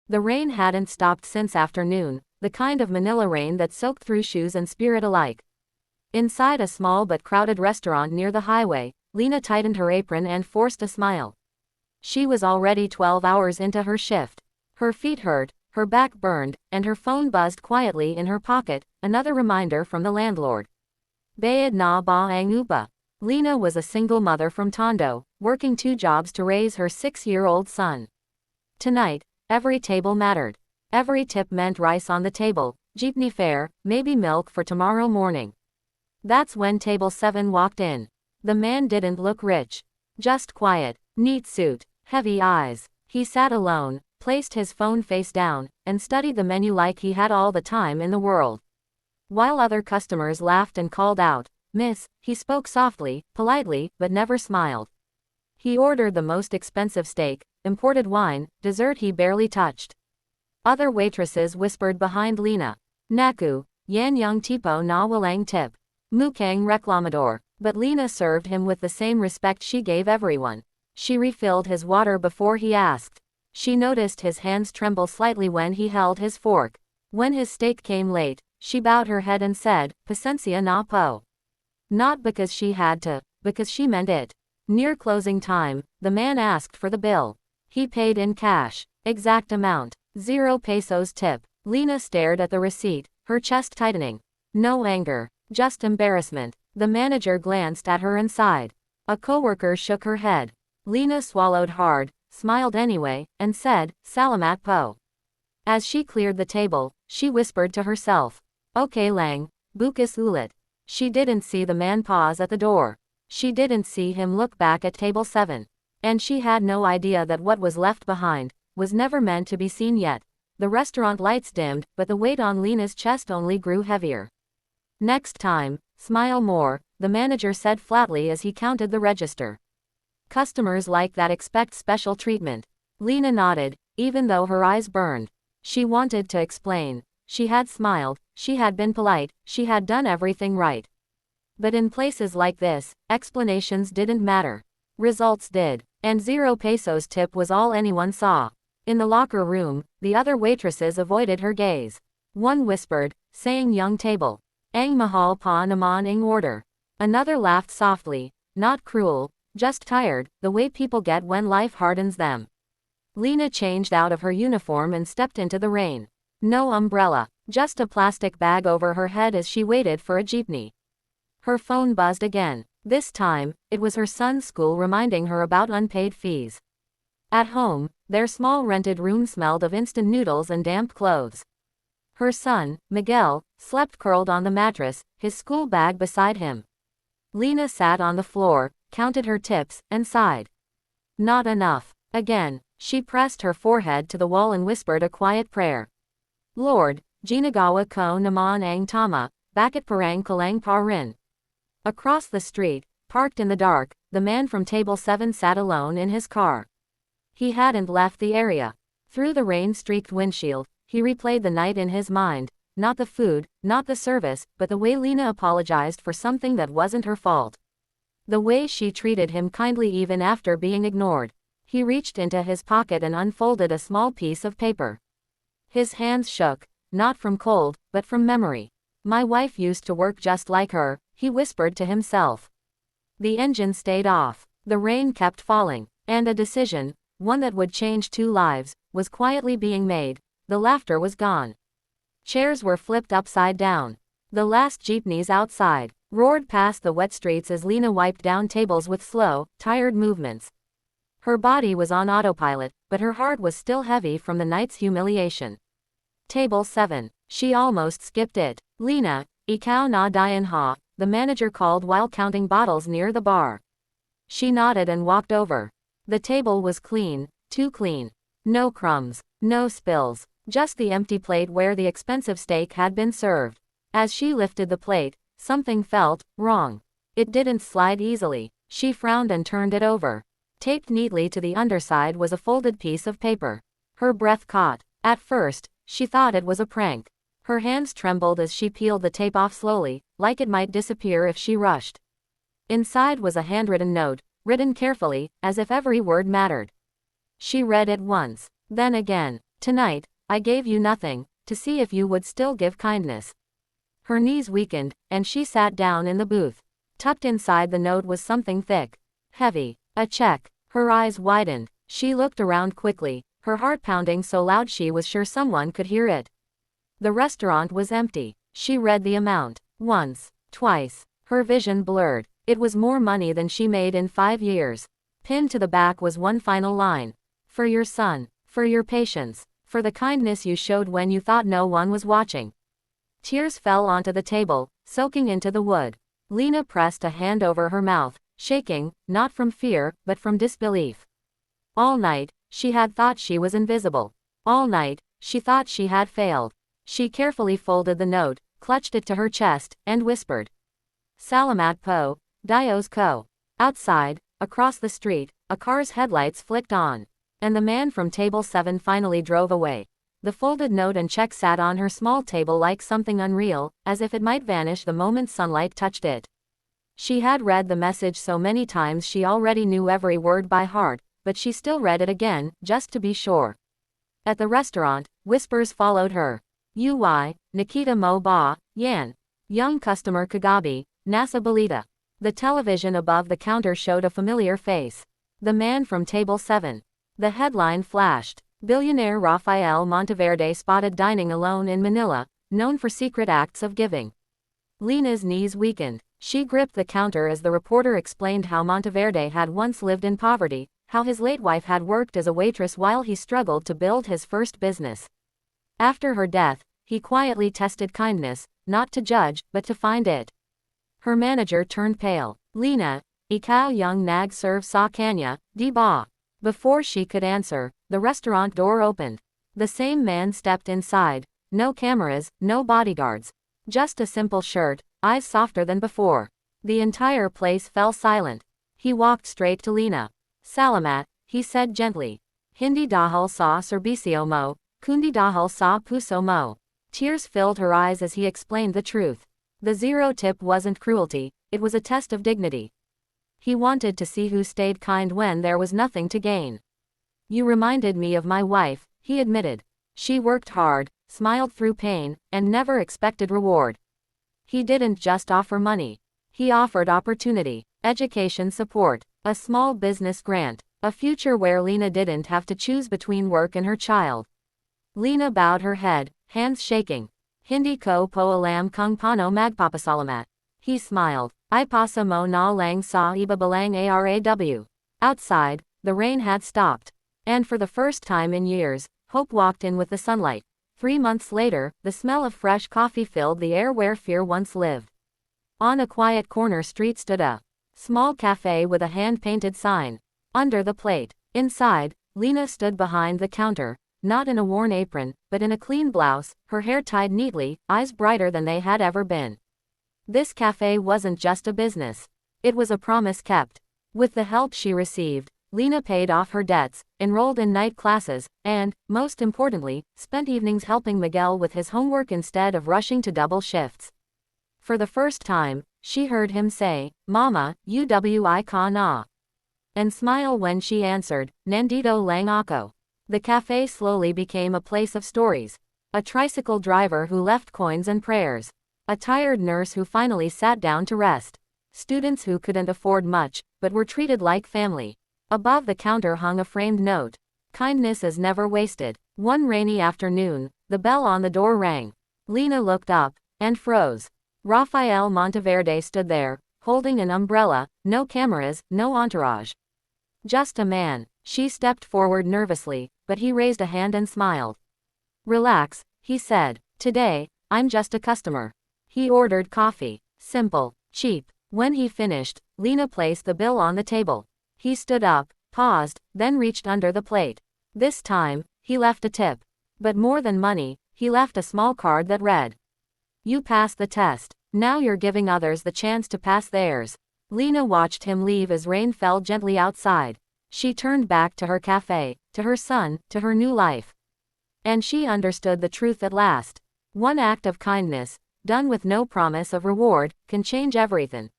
The rain hadn't stopped since afternoon, the kind of Manila rain that soaked through shoes and spirit alike. Inside a small but crowded restaurant near the highway, Lena tightened her apron and forced a smile. She was already 12 hours into her shift. Her feet hurt, her back burned, and her phone buzzed quietly in her pocket, another reminder from the landlord. Bayad na ba ang upa? Lena was a single mother from Tondo, working 2 jobs to raise her 6-year-old son. Tonight, every table mattered. Every tip meant rice on the table, jeepney fare, maybe milk for tomorrow morning. That's when table 7 walked in. The man didn't look rich. Just quiet, neat suit, heavy eyes. He sat alone, placed his phone face down, and studied the menu like he had all the time in the world. While other customers laughed and called out, "Miss," he spoke softly, politely, but never smiled. He ordered the most expensive steak, imported wine, dessert he barely touched. Other waitresses whispered behind Lena, "Naku, yan yung tipo na walang tip. Mukhang reclamador." But Lena served him with the same respect she gave everyone. She refilled his water before he asked. She noticed his hands tremble slightly when he held his fork. When his steak came late, she bowed her head and said, "Pasensya na po." Not because she had to, because she meant it. Near closing time, the man asked for the bill. He paid in cash. Exact amount. 0 pesos tip. Lena stared at the receipt, her chest tightening. No anger, just embarrassment. The manager glanced at her and sighed. A coworker shook her head. Lena swallowed hard, smiled anyway, and said, "Salamat po." As she cleared the table, she whispered to herself, "Okay lang, bukas ulit." She didn't see the man pause at the door. She didn't see him look back at table 7. And she had no idea that what was left behind was never meant to be seen yet. The restaurant lights dimmed, but the weight on Lena's chest only grew heavier. "Next time, smile more," the manager said flatly as he counted the register. "Customers like that expect special treatment." Lena nodded, even though her eyes burned. She wanted to explain. She had smiled, she had been polite, she had done everything right. But in places like this, explanations didn't matter. Results did. And 0 pesos tip was all anyone saw. In the locker room, the other waitresses avoided her gaze. One whispered, saying young table. "Ang mahal pa naman ang order." Another laughed softly, not cruel, just tired, the way people get when life hardens them. Lena changed out of her uniform and stepped into the rain. No umbrella, just a plastic bag over her head as she waited for a jeepney. Her phone buzzed again. This time, it was her son's school reminding her about unpaid fees. At home, their small rented room smelled of instant noodles and damp clothes. Her son, Miguel, slept curled on the mattress, his school bag beside him. Lena sat on the floor, counted her tips, and sighed. Not enough. Again, she pressed her forehead to the wall and whispered a quiet prayer. "Lord, ginagawa ko naman ang tama, bakit parang kalang pa rin?" Across the street, parked in the dark, the man from table 7 sat alone in his car. He hadn't left the area. Through the rain-streaked windshield, he replayed the night in his mind, not the food, not the service, but the way Lena apologized for something that wasn't her fault. The way she treated him kindly even after being ignored. He reached into his pocket and unfolded a small piece of paper. His hands shook, not from cold, but from memory. "My wife used to work just like her," he whispered to himself. The engine stayed off. The rain kept falling. And a decision, one that would change 2 lives, was quietly being made. The laughter was gone. Chairs were flipped upside down. The last jeepneys outside roared past the wet streets as Lena wiped down tables with slow, tired movements. Her body was on autopilot, but her heart was still heavy from the night's humiliation. Table 7. She almost skipped it. "Lena, ikaw na dayan ha," the manager called while counting bottles near the bar. She nodded and walked over. The table was clean, too clean. No crumbs, no spills, just the empty plate where the expensive steak had been served. As she lifted the plate, something felt wrong. It didn't slide easily. She frowned and turned it over. Taped neatly to the underside was a folded piece of paper. Her breath caught. At first, she thought it was a prank. Her hands trembled as she peeled the tape off slowly, like it might disappear if she rushed. Inside was a handwritten note, written carefully, as if every word mattered. She read it once, then again. Tonight, I gave you nothing, to see if you would still give kindness. Her knees weakened, and she sat down in the booth. Tucked inside the note was something thick. Heavy. A check. Her eyes widened. She looked around quickly, her heart pounding so loud she was sure someone could hear it. The restaurant was empty. She read the amount. Once. Twice. Her vision blurred. It was more money than she made in 5 years. Pinned to the back was one final line. For your son. For your patience. For the kindness you showed when you thought no one was watching. Tears fell onto the table, soaking into the wood. Lena pressed a hand over her mouth, shaking, not from fear, but from disbelief. All night, she had thought she was invisible. All night, she thought she had failed. She carefully folded the note, clutched it to her chest, and whispered. Salamat po, Dios ko. Outside, across the street, a car's headlights flicked on. And the man from table 7 finally drove away. The folded note and check sat on her small table like something unreal, as if it might vanish the moment sunlight touched it. She had read the message so many times she already knew every word by heart, but she still read it again, just to be sure. At the restaurant, whispers followed her. Uy, Nikita mo ba, yan. Young customer Kagabi, nasa balita. The television above the counter showed a familiar face. The man from table 7. The headline flashed. Billionaire Rafael Monteverde spotted dining alone in Manila, known for secret acts of giving. Lena's knees weakened. She gripped the counter as the reporter explained how Monteverde had once lived in poverty, how his late wife had worked as a waitress while he struggled to build his first business. After her death, he quietly tested kindness, not to judge, but to find it. Her manager turned pale. Lena, ikaw yung nag-serve sa kanya, di ba? Before she could answer, the restaurant door opened. The same man stepped inside. No cameras, no bodyguards. Just a simple shirt, eyes softer than before. The entire place fell silent. He walked straight to Lena. Salamat, he said gently. Hindi dahil sa serbisyo mo, kundi dahil sa puso mo. Tears filled her eyes as he explained the truth. The zero tip wasn't cruelty, it was a test of dignity. He wanted to see who stayed kind when there was nothing to gain. You reminded me of my wife, he admitted. She worked hard, smiled through pain, and never expected reward. He didn't just offer money. He offered opportunity, education support, a small business grant, a future where Lena didn't have to choose between work and her child. Lena bowed her head, hands shaking. Hindi ko po alam kung paano magpapasalamat. He smiled. I pasa mo na lang sa ibabalang araw. Outside, the rain had stopped. And for the first time in years, hope walked in with the sunlight. 3 months later, the smell of fresh coffee filled the air where fear once lived. On a quiet corner street stood a small cafe with a hand-painted sign. Under the plate. Inside, Lena stood behind the counter, not in a worn apron, but in a clean blouse, her hair tied neatly, eyes brighter than they had ever been. This cafe wasn't just a business. It was a promise kept. With the help she received, Lena paid off her debts, enrolled in night classes, and, most importantly, spent evenings helping Miguel with his homework instead of rushing to double shifts. For the first time, she heard him say, Mama, uwi ka na, and smile when she answered, Nandito lang ako. The cafe slowly became a place of stories. A tricycle driver who left coins and prayers. A tired nurse who finally sat down to rest. Students who couldn't afford much, but were treated like family. Above the counter hung a framed note. Kindness is never wasted. One rainy afternoon, the bell on the door rang. Lena looked up, and froze. Rafael Monteverde stood there, holding an umbrella, no cameras, no entourage. Just a man. She stepped forward nervously, but he raised a hand and smiled. Relax, he said. Today, I'm just a customer. He ordered coffee. Simple, cheap. When he finished, Lena placed the bill on the table. He stood up, paused, then reached under the plate. This time, he left a tip. But more than money, he left a small card that read, You passed the test. Now you're giving others the chance to pass theirs. Lena watched him leave as rain fell gently outside. She turned back to her cafe, to her son, to her new life. And she understood the truth at last. One act of kindness, done with no promise of reward, can change everything.